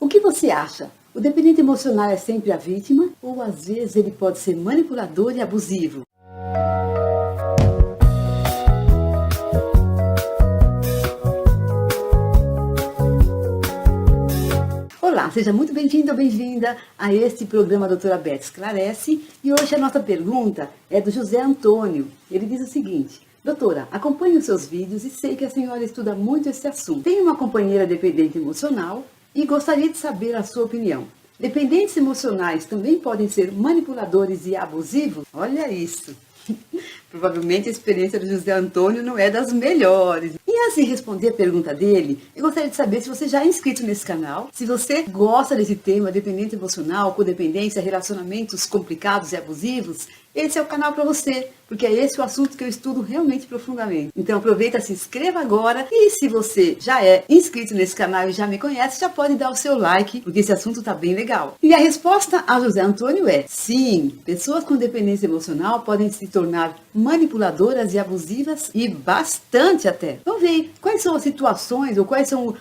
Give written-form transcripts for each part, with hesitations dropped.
O que você acha? O dependente emocional é sempre a vítima ou às vezes ele pode ser manipulador e abusivo? Olá, seja muito bem-vindo ou bem-vinda a este programa Doutora Beth Esclarece. E hoje a nossa pergunta é do José Antônio. Ele diz o seguinte: doutora, acompanho os seus vídeos e sei que a senhora estuda muito esse assunto. Tenho uma companheira dependente emocional e gostaria de saber a sua opinião. Dependentes emocionais também podem ser manipuladores e abusivos? Olha isso! Provavelmente a experiência do José Antônio não é das melhores. E antes de responder a pergunta dele, eu gostaria de saber se você já é inscrito nesse canal, se você gosta desse tema, dependente emocional, codependência, relacionamentos complicados e abusivos. Esse é o canal para você, porque é esse o assunto que eu estudo realmente profundamente. Então aproveita, se inscreva agora e se você já é inscrito nesse canal e já me conhece, já pode dar o seu like, porque esse assunto está bem legal. E a resposta a José Antônio é: sim, pessoas com dependência emocional podem se tornar manipuladoras e abusivas, e bastante até. Vamos ver quais são as situações ou quais são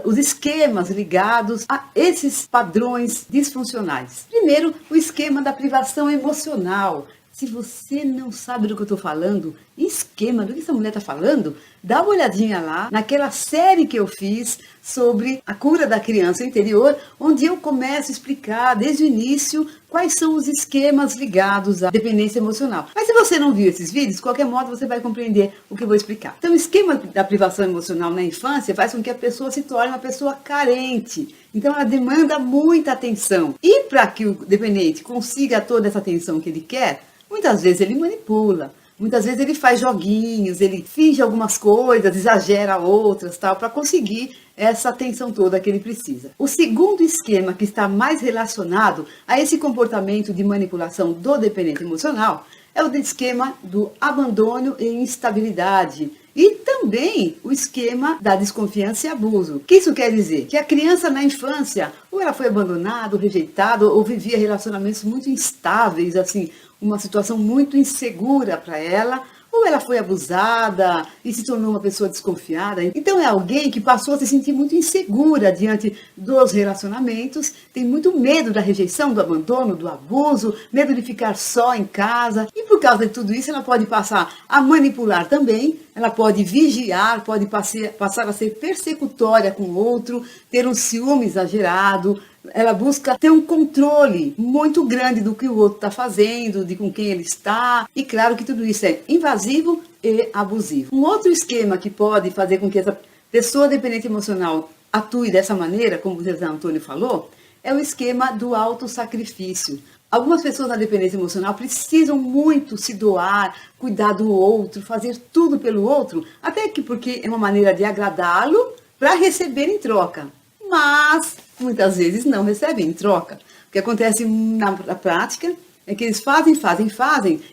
os esquemas ligados a esses padrões disfuncionais. Primeiro, o esquema da privação emocional. Se você não sabe do que eu estou falando, esquema, do que essa mulher está falando, dá uma olhadinha lá naquela série que eu fiz sobre a cura da criança interior, onde eu começo a explicar desde o início quais são os esquemas ligados à dependência emocional. Mas se você não viu esses vídeos, de qualquer modo você vai compreender o que eu vou explicar. Então, o esquema da privação emocional na infância faz com que a pessoa se torne uma pessoa carente. Então, ela demanda muita atenção. E para que o dependente consiga toda essa atenção que ele quer, muitas vezes ele manipula, muitas vezes ele faz joguinhos, ele finge algumas coisas, exagera outras, tal, para conseguir essa atenção toda que ele precisa. O segundo esquema que está mais relacionado a esse comportamento de manipulação do dependente emocional é o esquema do abandono e instabilidade. E também o esquema da desconfiança e abuso. O que isso quer dizer? Que a criança na infância, ou ela foi abandonada, ou rejeitada, ou vivia relacionamentos muito instáveis, assim, uma situação muito insegura para ela, ou ela foi abusada e se tornou uma pessoa desconfiada. Então é alguém que passou a se sentir muito insegura diante dos relacionamentos, tem muito medo da rejeição, do abandono, do abuso, medo de ficar só em casa. E por causa de tudo isso, ela pode passar a manipular também, ela pode vigiar, pode passar a ser persecutória com o outro, ter um ciúme exagerado. Ela busca ter um controle muito grande do que o outro está fazendo, de com quem ele está. E claro que tudo isso é invasivo e abusivo. Um outro esquema que pode fazer com que essa pessoa dependente emocional atue dessa maneira, como o José Antônio falou, é o esquema do autossacrifício. Algumas pessoas na dependência emocional precisam muito se doar, cuidar do outro, fazer tudo pelo outro, até que porque é uma maneira de agradá-lo para receber em troca. Mas muitas vezes não recebem em troca. O que acontece na prática é que eles fazem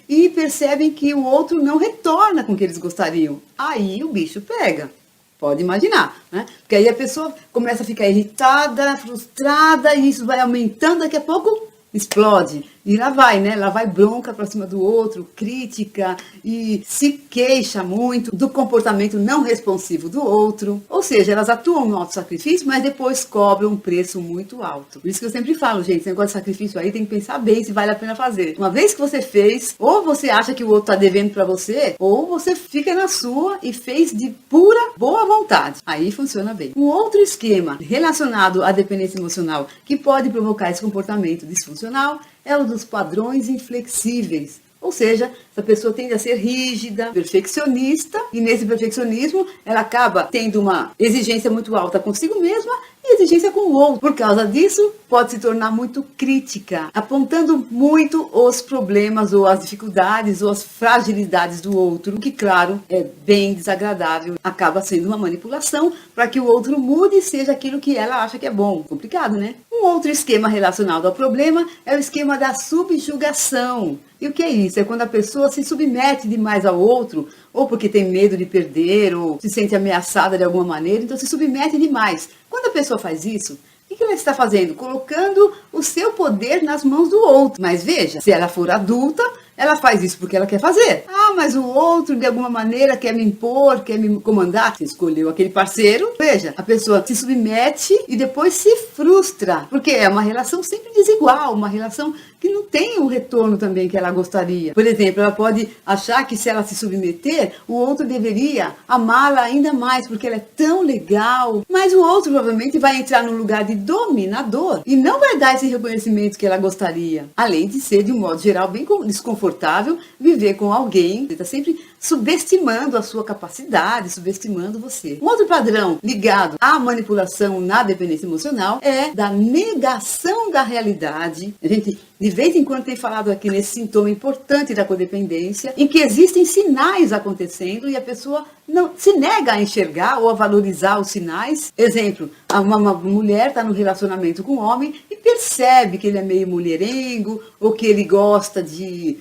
e percebem que o outro não retorna com o que eles gostariam. Aí o bicho pega. Pode imaginar, né? Porque aí a pessoa começa a ficar irritada, frustrada, e isso vai aumentando, daqui a pouco explode. E lá vai, né? Lá vai bronca para cima do outro, crítica, e se queixa muito do comportamento não responsivo do outro. Ou seja, elas atuam no autossacrifício, mas depois cobram um preço muito alto. Por isso que eu sempre falo, gente, esse negócio de sacrifício aí tem que pensar bem se vale a pena fazer. Uma vez que você fez, ou você acha que o outro está devendo para você, ou você fica na sua e fez de pura boa vontade. Aí funciona bem. Um outro esquema relacionado à dependência emocional que pode provocar esse comportamento disfuncional é o dos padrões inflexíveis. Ou seja, essa pessoa tende a ser rígida, perfeccionista, e nesse perfeccionismo ela acaba tendo uma exigência muito alta consigo mesma e exigência com o outro. Por causa disso, pode se tornar muito crítica, apontando muito os problemas ou as dificuldades ou as fragilidades do outro, o que, claro, é bem desagradável. Acaba sendo uma manipulação para que o outro mude e seja aquilo que ela acha que é bom. Complicado, né? Um outro esquema relacionado ao problema é o esquema da subjugação. E o que é isso? É quando a pessoa se submete demais ao outro, ou porque tem medo de perder, ou se sente ameaçada de alguma maneira, então se submete demais. Quando a pessoa faz isso, o que ela está fazendo? Colocando o seu poder nas mãos do outro. Mas veja, se ela for adulta, ela faz isso porque ela quer fazer. Ah, mas o outro de alguma maneira quer me impor, quer me comandar. Você escolheu aquele parceiro. Veja, a pessoa se submete e depois se frustra, porque é uma relação sempre desigual, uma relação que não tem o retorno também que ela gostaria. Por exemplo, ela pode achar que se ela se submeter, o outro deveria amá-la ainda mais, porque ela é tão legal. Mas o outro provavelmente vai entrar num lugar de dominador e não vai dar esse reconhecimento que ela gostaria. Além de ser, de um modo geral, bem desconfortável viver com alguém que está sempre subestimando a sua capacidade, subestimando você. Um outro padrão ligado à manipulação na dependência emocional é da negação da realidade. A gente, de vez em quando, tem falado aqui nesse sintoma importante da codependência, em que existem sinais acontecendo e a pessoa não se nega a enxergar ou a valorizar os sinais. Exemplo, uma mulher está no relacionamento com um homem e percebe que ele é meio mulherengo ou que ele gosta de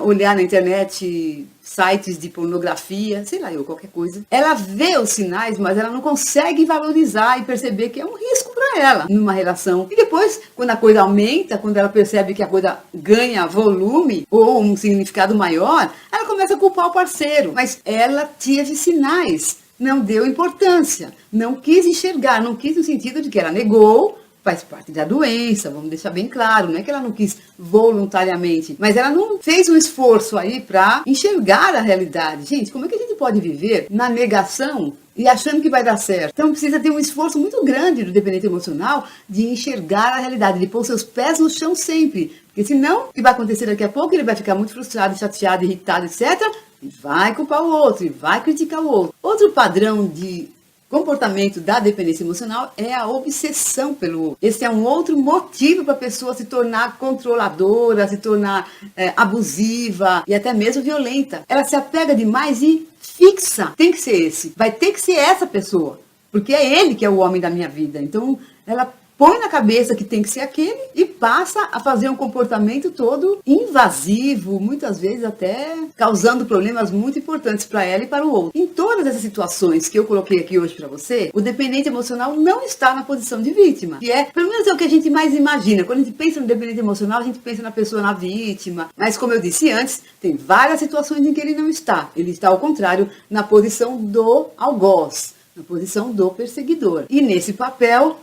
olhar na internet sites de pornografia, sei lá eu, qualquer coisa. Ela vê os sinais, mas ela não consegue valorizar e perceber que é um risco para ela numa relação. E depois, quando a coisa aumenta, quando ela percebe que a coisa ganha volume ou um significado maior, ela começa a culpar o parceiro. Mas ela teve sinais, não deu importância, não quis enxergar, não quis no sentido de que ela negou. Faz parte da doença, vamos deixar bem claro, não é que ela não quis voluntariamente, mas ela não fez um esforço aí para enxergar a realidade. Gente, como é que a gente pode viver na negação e achando que vai dar certo? Então precisa ter um esforço muito grande do dependente emocional de enxergar a realidade, de pôr seus pés no chão sempre, porque senão o que vai acontecer daqui a pouco, ele vai ficar muito frustrado, chateado, irritado, etc. E vai culpar o outro, e vai criticar o outro. Outro padrão de comportamento da dependência emocional é a obsessão pelo outro. Esse é um outro motivo para a pessoa se tornar controladora, se tornar abusiva e até mesmo violenta. Ela se apega demais e fixa. Tem que ser esse. Vai ter que ser essa pessoa. Porque é ele que é o homem da minha vida. Então, ela põe na cabeça que tem que ser aquele e passa a fazer um comportamento todo invasivo, muitas vezes até causando problemas muito importantes para ela e para o outro. Em todas essas situações que eu coloquei aqui hoje para você, o dependente emocional não está na posição de vítima, que é, pelo menos é o que a gente mais imagina. Quando a gente pensa no dependente emocional, a gente pensa na pessoa, na vítima. Mas como eu disse antes, tem várias situações em que ele não está. Ele está, ao contrário, na posição do algoz, na posição do perseguidor. E nesse papel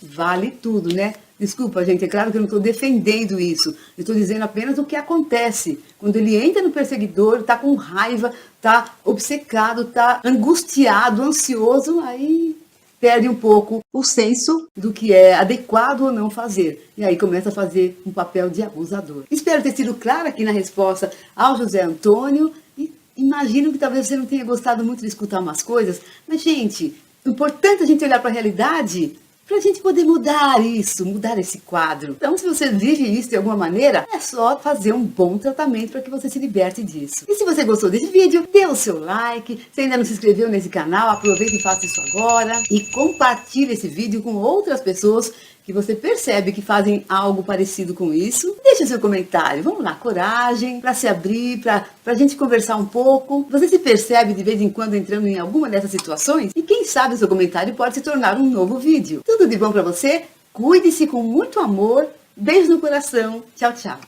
vale tudo, né? Desculpa, gente, é claro que eu não estou defendendo isso. Eu estou dizendo apenas o que acontece. Quando ele entra no perseguidor, está com raiva, está obcecado, está angustiado, ansioso, aí perde um pouco o senso do que é adequado ou não fazer. E aí começa a fazer um papel de abusador. Espero ter sido clara aqui na resposta ao José Antônio. E imagino que talvez você não tenha gostado muito de escutar umas coisas. Mas, gente, é importante a gente olhar para a realidade para a gente poder mudar isso, mudar esse quadro. Então, se você vive isso de alguma maneira, é só fazer um bom tratamento para que você se liberte disso. E se você gostou desse vídeo, dê o seu like. Se ainda não se inscreveu nesse canal, aproveite e faça isso agora. E compartilhe esse vídeo com outras pessoas que você percebe que fazem algo parecido com isso. Deixe seu comentário. Vamos lá, coragem para se abrir, para a gente conversar um pouco. Você se percebe de vez em quando entrando em alguma dessas situações? E quem sabe o seu comentário pode se tornar um novo vídeo. Tudo de bom para você? Cuide-se com muito amor. Beijo no coração. Tchau, tchau.